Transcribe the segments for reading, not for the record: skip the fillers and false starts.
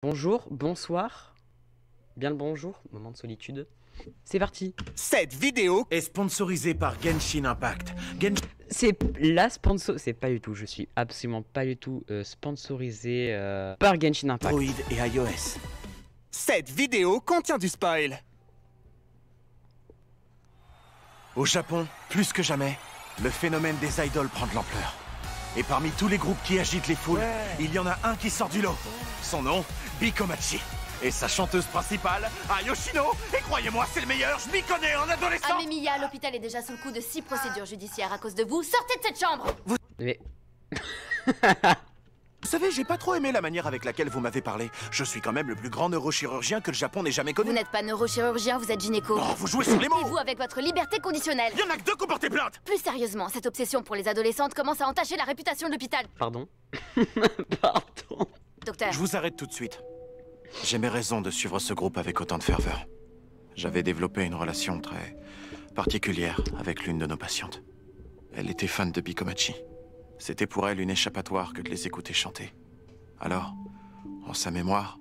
Bonjour, bonsoir. Bien le bonjour, moment de solitude. C'est parti. Cette vidéo est sponsorisée par Genshin Impact. C'est la sponsor... C'est pas du tout, je suis absolument pas du tout sponsorisé par Genshin Impact. Android et iOS. Cette vidéo contient du spoil. Au Japon, plus que jamais, le phénomène des idoles prend de l'ampleur. Et parmi tous les groupes qui agitent les foules, il y en a un qui sort du lot. Son nom, Bikomachi. Et sa chanteuse principale, Ayoshino. Et croyez-moi, c'est le meilleur, je m'y connais en adolescent. Amemiya, l'hôpital est déjà sous le coup de 6 procédures judiciaires à cause de vous. Sortez de cette chambre. Mais... Vous savez, j'ai pas trop aimé la manière avec laquelle vous m'avez parlé. Je suis quand même le plus grand neurochirurgien que le Japon n'ait jamais connu. Vous n'êtes pas neurochirurgien, vous êtes gynéco. Oh, vous jouez sur les Et mots. vous avec votre liberté conditionnelle. Il y en a que deux qui ont porté plainte. Plus sérieusement, cette obsession pour les adolescentes commence à entacher la réputation de l'hôpital. Pardon. Pardon. Docteur. Je vous arrête tout de suite. J'ai mes raisons de suivre ce groupe avec autant de ferveur. J'avais développé une relation très particulière avec l'une de nos patientes. Elle était fan de Bikomachi. C'était pour elle une échappatoire que de les écouter chanter. Alors, en sa mémoire,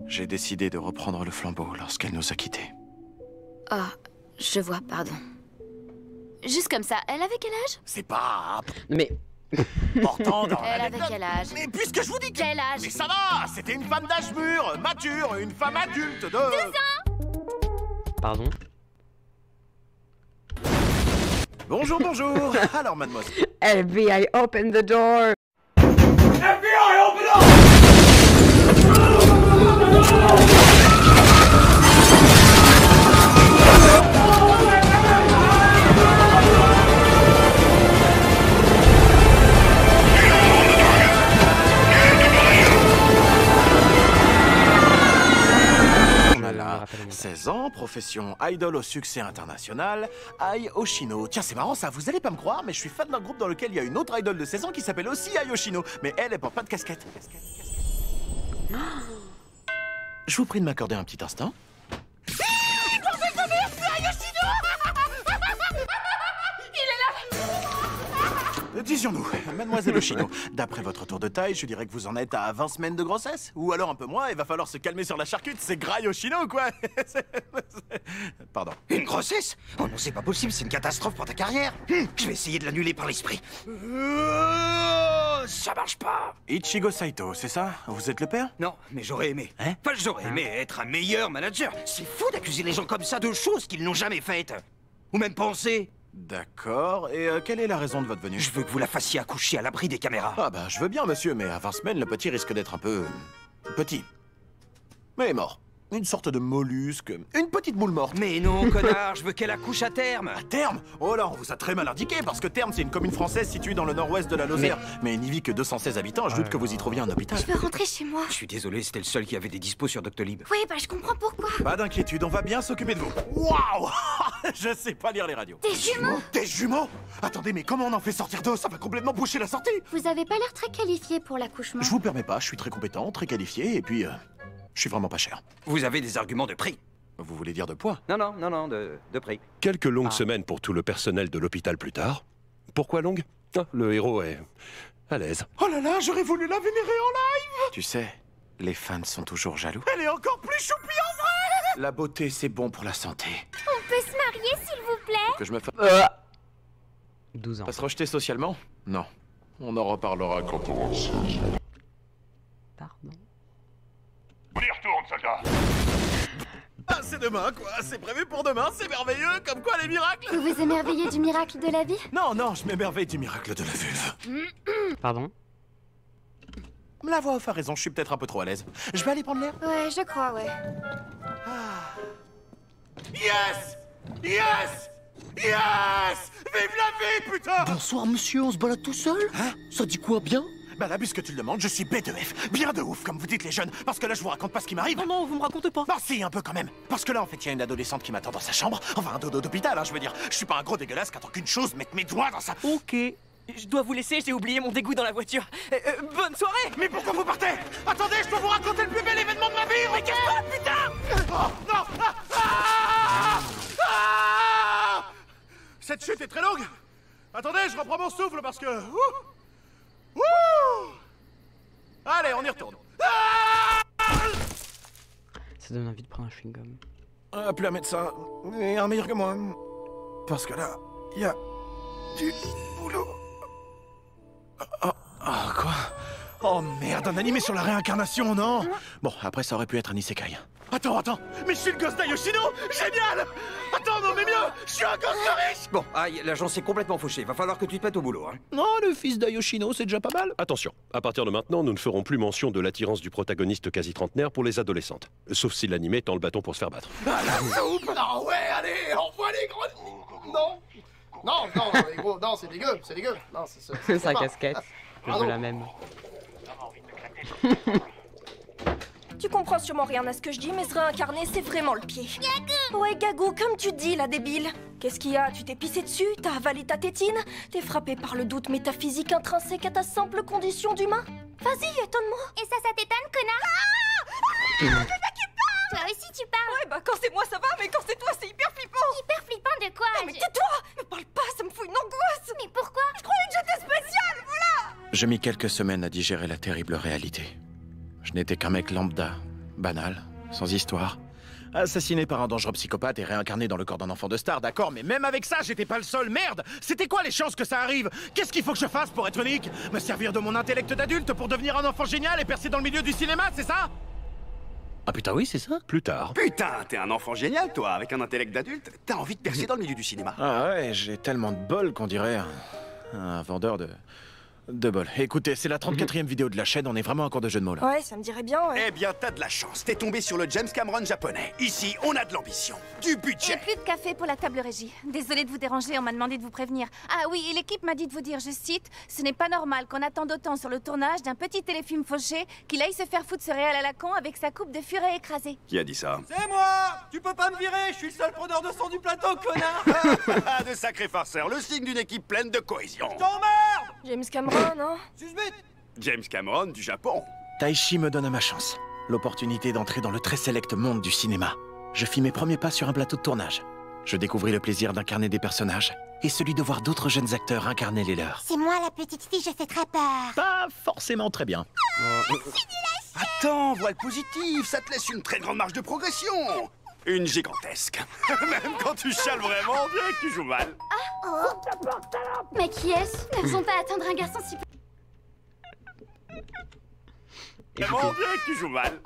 j'ai décidé de reprendre le flambeau lorsqu'elle nous a quittés. Ah, je vois, pardon. Juste comme ça, elle avait quel âge? C'est pas Mais... important dans Elle avait l'anecdote. quel âge? Mais puisque je vous dis que... Quel âge? Mais ça va. C'était une femme d'âge mûr, mature, une femme adulte de... 2 ans. Pardon. Bonjour, bonjour. Alors, mademoiselle... FBI, open the door. FBI, open up! On a là 16 ans, profession idol au succès international, Ai Oshino. Tiens, c'est marrant ça, vous allez pas me croire, mais je suis fan d'un groupe dans lequel il y a une autre idol de 16 ans qui s'appelle aussi Ai Oshino. Mais elle porte pas de casquette. Je vous prie de m'accorder un petit instant. Disions-nous, mademoiselle Oshino, d'après votre tour de taille, je dirais que vous en êtes à 20 semaines de grossesse. Ou alors un peu moins, il va falloir se calmer sur la charcute, c'est Gras Oshino, quoi. Pardon. Une grossesse? Oh non, c'est pas possible, c'est une catastrophe pour ta carrière. Je vais essayer de l'annuler par l'esprit. Ça marche pas. Ichigo Saito, c'est ça? Vous êtes le père? Non, mais j'aurais aimé. Hein? Enfin, j'aurais aimé être un meilleur manager. C'est fou d'accuser les gens comme ça de choses qu'ils n'ont jamais faites. Ou même pensé. D'accord, et quelle est la raison de votre venue? Je veux que vous la fassiez accoucher à l'abri des caméras. Ah bah, je veux bien, monsieur, mais à 20 semaines, le petit risque d'être un peu... petit. Mais mort. Une sorte de mollusque. Une petite moule morte. Mais non, connard, je veux qu'elle accouche à terme. À Terme? Oh là, on vous a très mal indiqué, parce que Terme, c'est une commune française située dans le nord-ouest de la Lozère. Mais il n'y vit que 216 habitants, je doute que vous y trouviez un hôpital. Je veux rentrer chez moi. Je suis désolé, c'était le seul qui avait des dispos sur Doctolib. Oui, bah je comprends pourquoi. Pas d'inquiétude, on va bien s'occuper de vous. Waouh. Je sais pas lire les radios. Des jumeaux? Des jumeaux? Attendez, mais comment on en fait sortir deux? Ça va complètement boucher la sortie. Vous avez pas l'air très qualifié pour l'accouchement. Je vous permets pas, je suis très compétent, très qualifié, et puis... je suis vraiment pas cher. Vous avez des arguments de prix? Vous voulez dire de poids? Non, de prix. Quelques longues semaines pour tout le personnel de l'hôpital plus tard. Pourquoi longue? Ah, le héros est à l'aise. Oh là là, j'aurais voulu la vénérer en live. Tu sais, les fans sont toujours jaloux. Elle est encore plus choupie en vrai. La beauté, c'est bon pour la santé. On peut se marier, s'il vous plaît? Que je me fasse 12 ans. se rejeter socialement? Non. On en reparlera quand on... Pardon. On y retourne, soldat. Ah, c'est demain, quoi. C'est prévu pour demain, c'est merveilleux, comme quoi les miracles. Vous vous émerveillez du miracle de la vie? Non, je m'émerveille du miracle de la vulve. Pardon. La voix off a raison, je suis peut-être un peu trop à l'aise. Je vais aller prendre l'air. Ouais, je crois, ouais. Yes! Yes! Yes! Vive la vie, putain! Bonsoir monsieur, on se balade tout seul? Hein? Ça dit quoi, bien? Bah là, puisque tu le demandes, je suis B2F. Bien de ouf, comme vous dites les jeunes. Parce que là, je vous raconte pas ce qui m'arrive. Non, non, vous me racontez pas. Bah si, un peu quand même. Parce que là, en fait, il y a une adolescente qui m'attend dans sa chambre. Enfin, un dodo d'hôpital, hein, je veux dire. Je suis pas un gros dégueulasse qui attend qu'une chose, mettre mes doigts dans sa... Ok. Je dois vous laisser, j'ai oublié mon dégoût dans la voiture. Bonne soirée! Mais pourquoi vous partez? Attendez, je dois vous raconter le plus bel événement de ma vie. Mais qu'est-ce que putain? Oh, non! Ah! Cette chute est très longue. Attendez, je reprends mon souffle parce que... Allez, on y retourne. Ah! Ça donne envie de prendre un chewing-gum. Appelez un médecin, et un meilleur que moi. Parce que là, il y a du boulot. Quoi? Oh merde, un animé sur la réincarnation, non? Bon, après ça aurait pu être un isekai. Attends, mais je suis le gosse d'Ayoshino! Génial! Attends, non mais mieux! Je suis un gosse de riche! Bon, aïe, l'agent s'est complètement fauché. Va falloir que tu te mettes au boulot, hein. Non, le fils d'Ayoshino, c'est déjà pas mal. Attention, à partir de maintenant, nous ne ferons plus mention de l'attirance du protagoniste quasi trentenaire pour les adolescentes. Sauf si l'animé tend le bâton pour se faire battre. Ah la soupe! Non, ouais, allez, envoie les gros... Non, les gros, non, c'est dégueu, Non, C'est sa casquette. Je veux la même. Tu comprends sûrement rien à ce que je dis, mais se réincarner, c'est vraiment le pied. Gagou! Ouais, Gagou, comme tu dis, la débile. Qu'est-ce qu'il y a? Tu t'es pissé dessus? T'as avalé ta tétine? T'es frappé par le doute métaphysique intrinsèque à ta simple condition d'humain? Vas-y, étonne-moi. Et ça t'étonne, connard? Toi aussi, tu parles. Ouais, bah quand c'est moi, ça va, mais quand c'est toi, c'est hyper flippant. Hyper flippant de quoi? Mais tais-toi! Me parle pas, ça me fout une angoisse. Mais pourquoi? Je croyais que j'étais spécial, voilà. J'ai mis quelques semaines à digérer la terrible réalité. Je n'étais qu'un mec lambda, banal, sans histoire. Assassiné par un dangereux psychopathe et réincarné dans le corps d'un enfant de star, d'accord, mais même avec ça, j'étais pas le seul, merde! C'était quoi les chances que ça arrive? Qu'est-ce qu'il faut que je fasse pour être unique? Me servir de mon intellect d'adulte pour devenir un enfant génial et percer dans le milieu du cinéma, c'est ça? Ah putain oui, c'est ça. Plus tard. Putain, t'es un enfant génial, toi, avec un intellect d'adulte. T'as envie de percer dans le milieu du cinéma. Ah ouais, j'ai tellement de bol qu'on dirait un vendeur de bol. Écoutez, c'est la 34e vidéo de la chaîne, on est vraiment encore de jeu de mots là. Ouais, ça me dirait bien, ouais. Eh bien, t'as de la chance, t'es tombé sur le James Cameron japonais. Ici, on a de l'ambition, du Et budget. plus de café pour la table régie. Désolée de vous déranger, on m'a demandé de vous prévenir. Ah oui, et l'équipe m'a dit de vous dire, je cite, « Ce n'est pas normal qu'on attende autant sur le tournage d'un petit téléfilm fauché qu'il aille se faire foutre ce réel à la con avec sa coupe de furet écrasée. » Qui a dit ça? C'est moi! Tu peux pas me virer, je suis le seul preneur de son du plateau, connard! De sacrés farceurs, le signe d'une équipe pleine de cohésion. T'emmerde! James Cameron, hein? James Cameron du Japon. Taichi me donne ma chance. L'opportunité d'entrer dans le très sélect monde du cinéma. Je fis mes premiers pas sur un plateau de tournage. Je découvris le plaisir d'incarner des personnages et celui de voir d'autres jeunes acteurs incarner les leurs. C'est moi la petite fille, je fais très peur. Pas forcément très bien. Attends, vois le positif, ça te laisse une très grande marge de progression. Une gigantesque. Même quand tu chiales vraiment, on dirait que tu joues mal. Mais qui est-ce? Ne faisons pas attendre un garçon si... Vraiment, on dirait que tu joues mal.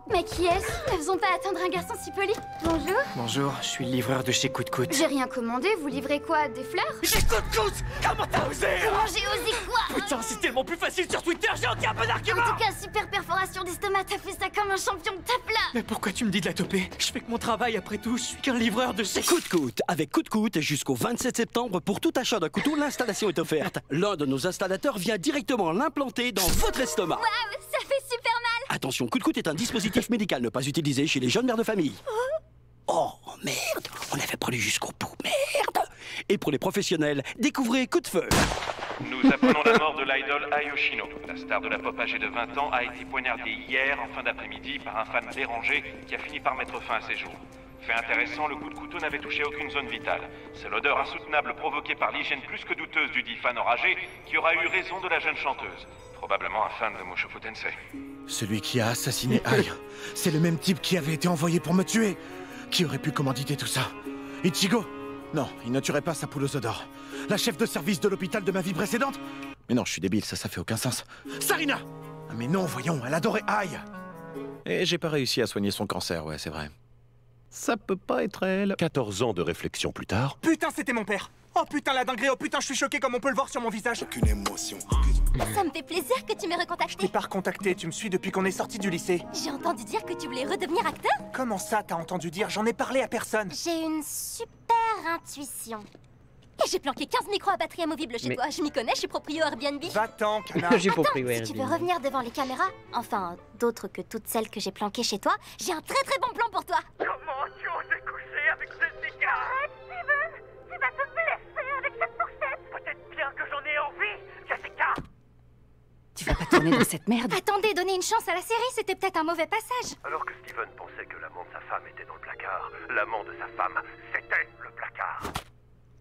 Mais qui est-ce? Ne faisons pas attendre un garçon si poli. Bonjour. Bonjour, je suis le livreur de chez Coup de Coude. J'ai rien commandé, vous livrez quoi? Des fleurs? J'ai Coup de Coude! Comment t'as osé? Comment j'ai osé quoi? Putain, c'est tellement plus facile sur Twitter, j'ai entier un peu d'arguments! En tout cas, super perforation d'estomac, t'as fait ça comme un champion, tape là! Mais pourquoi tu me dis de la toper? Je fais que mon travail après tout, je suis qu'un livreur de chez Coup de Coude. Avec Coup de Coude, jusqu'au 27 septembre, pour tout achat d'un couteau, l'installation est offerte. L'un de nos installateurs vient directement l'implanter dans votre estomac. Waouh, ça fait super mal! Attention, Coup de Coude est un dispositif médical ne pas utilisé chez les jeunes mères de famille. Oh merde, on avait pas lu jusqu'au bout, merde. Et pour les professionnels, découvrez Coup de Feu. Nous apprenons la mort de l'idol Ayoshino. La star de la pop âgée de 20 ans a été poignardée hier en fin d'après-midi par un fan dérangé qui a fini par mettre fin à ses jours. Fait intéressant, le coup de couteau n'avait touché aucune zone vitale. C'est l'odeur insoutenable provoquée par l'hygiène plus que douteuse du dit fan enragé qui aura eu raison de la jeune chanteuse. Probablement un fan de Mushoku Tensei. Celui qui a assassiné Ai, c'est le même type qui avait été envoyé pour me tuer. Qui aurait pu commanditer tout ça? Ichigo? Non, il ne tuerait pas sa poule aux œufs d'or. La chef de service de l'hôpital de ma vie précédente? Mais non, je suis débile, ça fait aucun sens. Sarina! Ah mais non, voyons, elle adorait Ai. Et j'ai pas réussi à soigner son cancer, ouais, c'est vrai. Ça peut pas être elle. 14 ans de réflexion plus tard. Putain, c'était mon père! Oh putain, la dinguerie! Oh putain, je suis choqué comme on peut le voir sur mon visage! Aucune émotion. Ça me fait plaisir que tu m'aies Je t'ai recontacté. pas recontacté, tu me suis depuis qu'on est sorti du lycée. J'ai entendu dire que tu voulais redevenir acteur. Comment ça, t'as entendu dire? J'en ai parlé à personne. J'ai une super intuition. Et j'ai planqué 15 micros à batterie amovible chez Mais- toi. Je m'y connais, je suis proprio Airbnb. Va-t'en, canard! J'ai compris, Attends, ouais. si tu veux revenir devant les caméras, enfin, d'autres que toutes celles que j'ai planquées chez toi, j'ai un très très bon plan pour toi. Comment tu oses coucher avec Jessica? Arrête, Steven! Tu vas te blesser avec cette fourchette! Peut-être bien que j'en ai envie, Jessica! Tu vas pas tourner dans cette merde? Attendez, donnez une chance à la série, c'était peut-être un mauvais passage. Alors que Steven pensait que l'amant de sa femme était dans le placard, l'amant de sa femme, c'était le placard.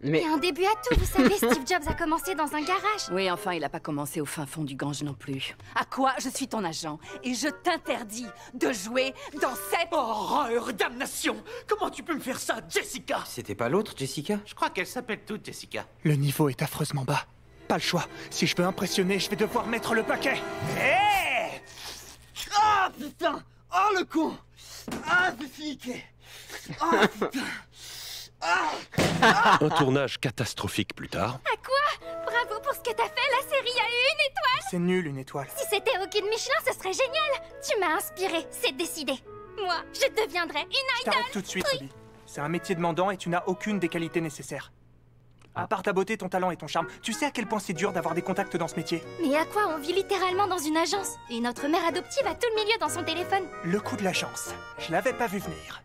Mais... Et un début à tout, vous savez, Steve Jobs a commencé dans un garage. Oui, enfin, il a pas commencé au fin fond du Gange non plus. À quoi? Je suis ton agent et je t'interdis de jouer dans cette... Horreur, damnation! Comment tu peux me faire ça, Jessica? C'était pas l'autre, Jessica? Je crois qu'elle s'appelle toute Jessica. Le niveau est affreusement bas. Pas le choix. Si je veux impressionner, je vais devoir mettre le paquet. Hé! Ah, putain! Oh, le con! Ah, c'est fliqué! Ah, putain! Un tournage catastrophique plus tard. À quoi? Bravo pour ce que t'as fait, la série a eu une étoile! C'est nul, une étoile. Si c'était au guide Michelin, ce serait génial! Tu m'as inspiré, c'est décidé. Moi, je deviendrai une Je idole! t'arrête tout de suite, Ruby. C'est un métier demandant et tu n'as aucune des qualités nécessaires. À part ta beauté, ton talent et ton charme, tu sais à quel point c'est dur d'avoir des contacts dans ce métier. Mais à quoi? On vit littéralement dans une agence. Et notre mère adoptive a tout le milieu dans son téléphone. Le coup de la chance. Je l'avais pas vu venir.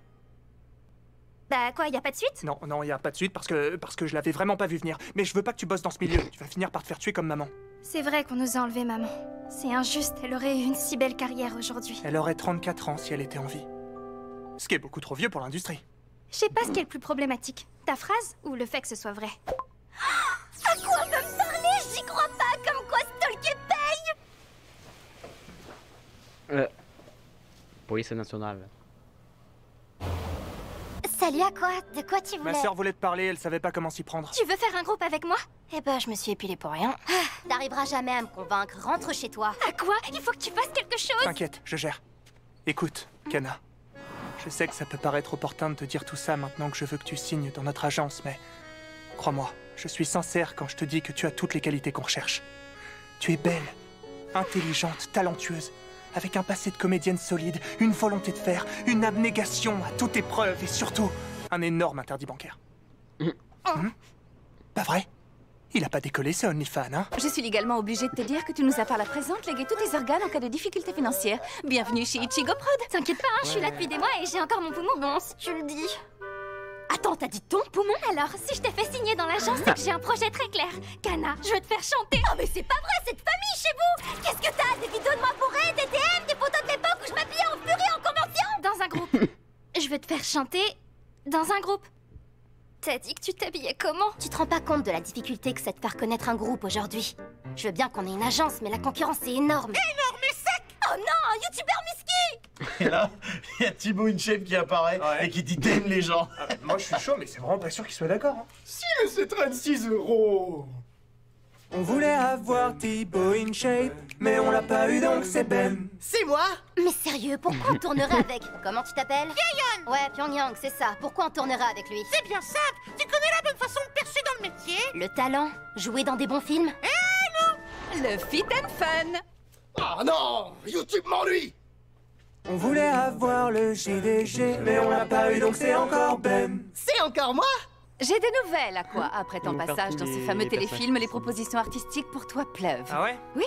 Bah quoi, y a pas de suite? Non, y a pas de suite parce que je l'avais vraiment pas vu venir. Mais je veux pas que tu bosses dans ce milieu. Tu vas finir par te faire tuer comme maman. C'est vrai qu'on nous a enlevé maman. C'est injuste, elle aurait eu une si belle carrière aujourd'hui. Elle aurait 34 ans si elle était en vie. Ce qui est beaucoup trop vieux pour l'industrie. Je sais pas ce qui est le plus problématique. Ta phrase ou le fait que ce soit vrai? À quoi me parler? J'y crois pas, comme quoi stalker paye! Police nationale. Salut, à quoi? De quoi tu voulais? Ma sœur voulait te parler, elle savait pas comment s'y prendre. Tu veux faire un groupe avec moi? Eh ben, je me suis épilée pour rien. T'arriveras jamais à me convaincre, rentre chez toi. À quoi? Il faut que tu fasses quelque chose! T'inquiète, je gère. Écoute, Kana. Je sais que ça peut paraître opportun de te dire tout ça maintenant que je veux que tu signes dans notre agence, mais... Crois-moi, je suis sincère quand je te dis que tu as toutes les qualités qu'on recherche. Tu es belle, intelligente, talentueuse, avec un passé de comédienne solide, une volonté de faire, une abnégation à toute épreuve et surtout, un énorme interdit bancaire. Pas vrai? Il a pas décollé ce OnlyFans, hein? Je suis légalement obligée de te dire que tu nous as par la présente légué tous tes organes en cas de difficulté financière. Bienvenue chez Ichigo Prod. T'inquiète pas, hein, je suis là depuis des mois et j'ai encore mon poumon. Bon, si tu le dis. Attends, t'as dit ton poumon? Alors, si je t'ai fait signer dans l'agence, c'est que j'ai un projet très clair. Kana, je veux te faire chanter. Oh, mais c'est pas vrai, c'est de famille chez vous! Qu'est-ce que t'as? Des vidéos de moi bourrée, des DM, des photos de l'époque où je m'habillais en furie en convention? Dans un groupe. Je veux te faire chanter dans un groupe. T'as dit que tu t'habillais comment? Tu te rends pas compte de la difficulté que c'est de faire connaître un groupe aujourd'hui. Je veux bien qu'on ait une agence, mais la concurrence est énorme. Énorme et sec! Oh non, un youtubeur musqué! Et là, il y a Thibaut InShape qui apparaît et qui dit t'aimes les gens. Moi je suis chaud, mais c'est vraiment pas sûr qu'il soit d'accord. Hein. Si, mais c'est 36 €. On voulait avoir Thibaut InShape, mais on l'a pas eu donc c'est Ben. C'est moi! Mais sérieux, pourquoi on tournerait avec? Comment tu t'appelles? Pyongyang! Ouais, Pyongyang, c'est ça. Pourquoi on tournerait avec lui? C'est bien simple! Tu connais la bonne façon de percer dans le métier? Le talent? Jouer dans des bons films? Le fit and fun! Ah non! YouTube m'ennuie! On voulait avoir le GDG, mais on l'a pas eu donc c'est encore Ben. C'est encore moi? J'ai des nouvelles, à quoi? Après ton On perd passage tous dans les ces fameux personnages téléfilms, les propositions artistiques pour toi pleuvent. Ah ouais? Oui,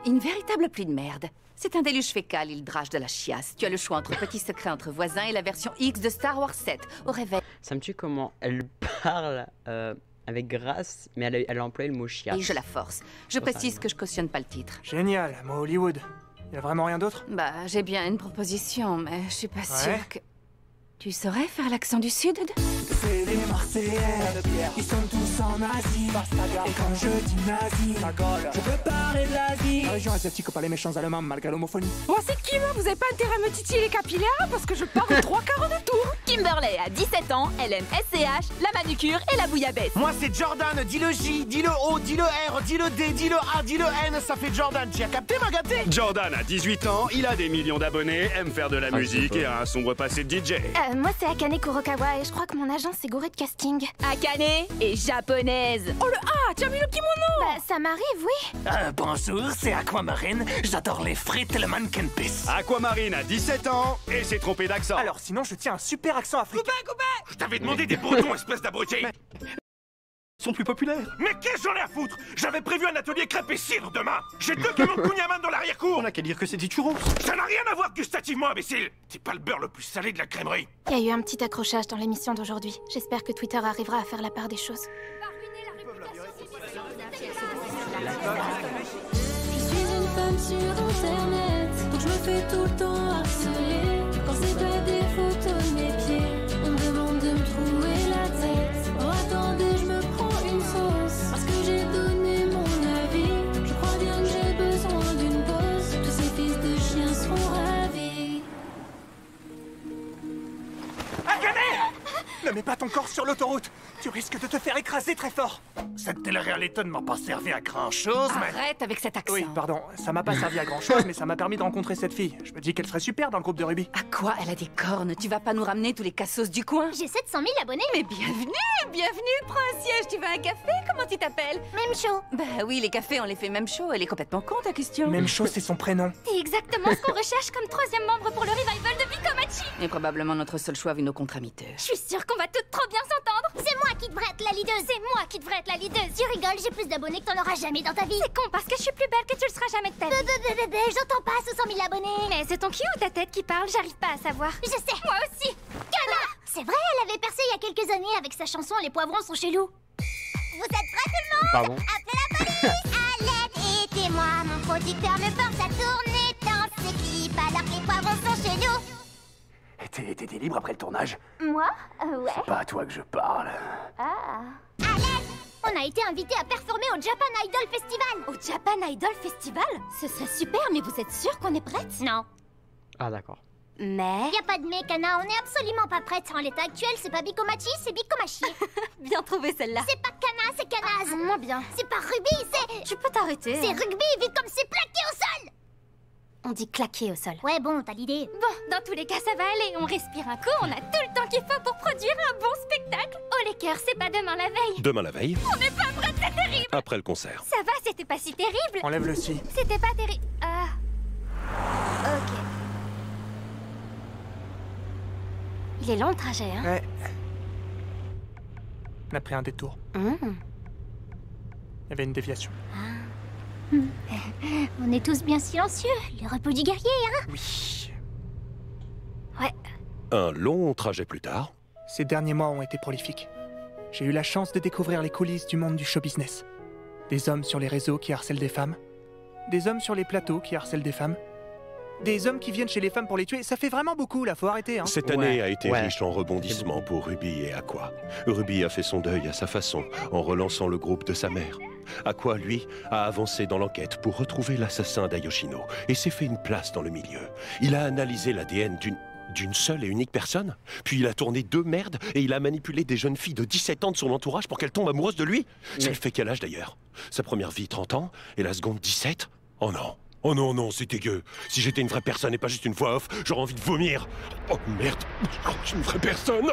une véritable pluie de merde. C'est un déluge fécal, il drache de la chiasse. Tu as le choix entre Petit secret entre voisins et la version X de Star Wars 7. Au réveil. Ça me tue comment elle parle avec grâce, mais elle a employé le mot chiasse. Et je la force. Je précise que je cautionne pas le titre. Génial, moi Hollywood. Y a vraiment rien d'autre? Bah, j'ai bien une proposition, mais je suis pas Ouais. sûre que... Tu saurais faire l'accent du Sud? C'est des Marseillais, ils sont tous en Asie. Et quand je dis nazi, je peux parler de l'Asie. La région asiatique par les méchants allemands malgré l'homophonie. Moi, c'est Kim, vous avez pas intérêt à me titiller les capillaires parce que je pars aux 3 quarts de tour. Kimberley a 17 ans, elle aime SCH, la manucure et la bouillabaisse. Moi c'est Jordan, dis le J, dis le O, dis le R, dis le D, dis le A, dis le N, ça fait Jordan. Tu as capté, ma gâtée? Jordan a 18 ans, il a des millions d'abonnés, aime faire de la musique et a un sombre passé de DJ. Moi, c'est Akane Kurokawa et je crois que mon agence s'est gourée de casting. Akane est japonaise. Oh le A, tu as mis le kimono. Bah, ça m'arrive, oui. Bonjour, c'est Aquamarine. J'adore les frites et le mannequin pisse. Aquamarine a 17 ans et s'est trompé d'accent. Alors sinon je tiens un super accent africain. Je t'avais demandé des bretons, espèce d'abruti. Sont plus populaires. Mais qu'est-ce que j'en ai à foutre? J'avais prévu un atelier crêpes et cidre demain. J'ai 2 kilos de kouign-amann dans l'arrière-cour. On n'a qu'à dire que c'est des churros. Ça n'a rien à voir gustativement, imbécile. C'est pas le beurre le plus salé de la crèmerie. Il y a eu un petit accrochage dans l'émission d'aujourd'hui. J'espère que Twitter arrivera à faire la part des choses. Je suis une femme sur internet, donc je me fais tout le temps harceler. Quand c'est pas des photos de mes pieds, on me demande de me trouver la tête. Oh attendez, je me prends Ne mets pas ton corps sur l'autoroute. Tu risques de te faire écraser très fort. Cette télé-réalité ne m'a pas servi à grand-chose, mais... Arrête avec cet accent. Oui, pardon, ça m'a pas servi à grand-chose, mais ça m'a permis de rencontrer cette fille. Je me dis qu'elle serait super dans le groupe de rugby. À quoi elle a des cornes? Tu vas pas nous ramener tous les cassos du coin? J'ai 700 000 abonnés. Mais bienvenue, prends un siège, tu veux un café? Comment tu t'appelles? Même chaud. Bah oui, les cafés, on les fait même chaud, elle est complètement con ta question. Même chose, c'est son prénom. C'est exactement ce qu'on recherche comme troisième membre pour le revival de Bikomachi. Et probablement notre seul choix vu nos contramiteurs. Je suis sûre qu'on va toutes trop bien s'entendre. C'est moi qui devrais être la leaduse. C'est moi qui devrais être la leaduse. Tu rigoles, j'ai plus d'abonnés que t'en auras jamais dans ta vie. C'est con parce que je suis plus belle que tu le seras jamais de ta vie. Bébé, j'entends pas 100 000 abonnés. Mais c'est ton cul ou ta tête qui parle? J'arrive pas à savoir. Je sais. Moi aussi. Kana! C'est vrai, elle avait percé il y a quelques années avec sa chanson Les poivrons sont chelous. Vous êtes prêts tout le monde? Pardon. Appelez la police. À l'aide, aidez-moi. Mon producteur me force à tourner dans ses clips alors que les poivrons sont chelous. T'étais libre après le tournage? Moi? Ouais. C'est pas à toi que je parle. Ah. À l'aide! On a été invités à performer au Japan Idol Festival. Au Japan Idol Festival? Ce serait super, mais vous êtes sûrs qu'on est prête? Non. Ah d'accord. Mais... Y a pas de mais, Kana, on est absolument pas prête. En l'état actuel, c'est pas Bikomachi, c'est Bikomachi. Bien trouvé celle-là. C'est pas Kana, c'est Kanaz. Moins bien. C'est pas Ruby, c'est... Tu peux t'arrêter. C'est rugby, vite comme c'est plaqué au sol. On dit claquer au sol. Ouais, bon, t'as l'idée. Bon, dans tous les cas, ça va aller. On respire un coup, on a tout le temps qu'il faut pour produire un bon spectacle. Oh les cœurs, c'est pas demain la veille. Demain la veille, On n'est pas prêts, c'est terrible. après le concert. Ça va, c'était pas si terrible. Enlève le si. C'était pas terrible. Ah. Ok. Il est long le trajet, hein? Ouais. On a pris un détour. Il y avait une déviation. On est tous bien silencieux, le repos du guerrier, hein? Oui. Ouais. Un long trajet plus tard. Ces derniers mois ont été prolifiques. J'ai eu la chance de découvrir les coulisses du monde du show business. Des hommes sur les réseaux qui harcèlent des femmes. Des hommes sur les plateaux qui harcèlent des femmes. Des hommes qui viennent chez les femmes pour les tuer. Ça fait vraiment beaucoup, là, faut arrêter, hein. Cette année a été riche en rebondissements pour Ruby et Aqua. Ruby a fait son deuil à sa façon, en relançant le groupe de sa mère. Aqua, lui, a avancé dans l'enquête pour retrouver l'assassin d'Ayoshino et s'est fait une place dans le milieu. Il a analysé l'ADN d'une seule et unique personne, puis il a tourné 2 merdes et il a manipulé des jeunes filles de 17 ans de son entourage pour qu'elles tombent amoureuses de lui. Ça lui fait quel âge d'ailleurs? Sa première vie, 30 ans, et la seconde, 17? Oh non. Oh non, non, c'est dégueu. Si j'étais une vraie personne et pas juste une voix off, j'aurais envie de vomir. Oh merde, je suis une vraie personne.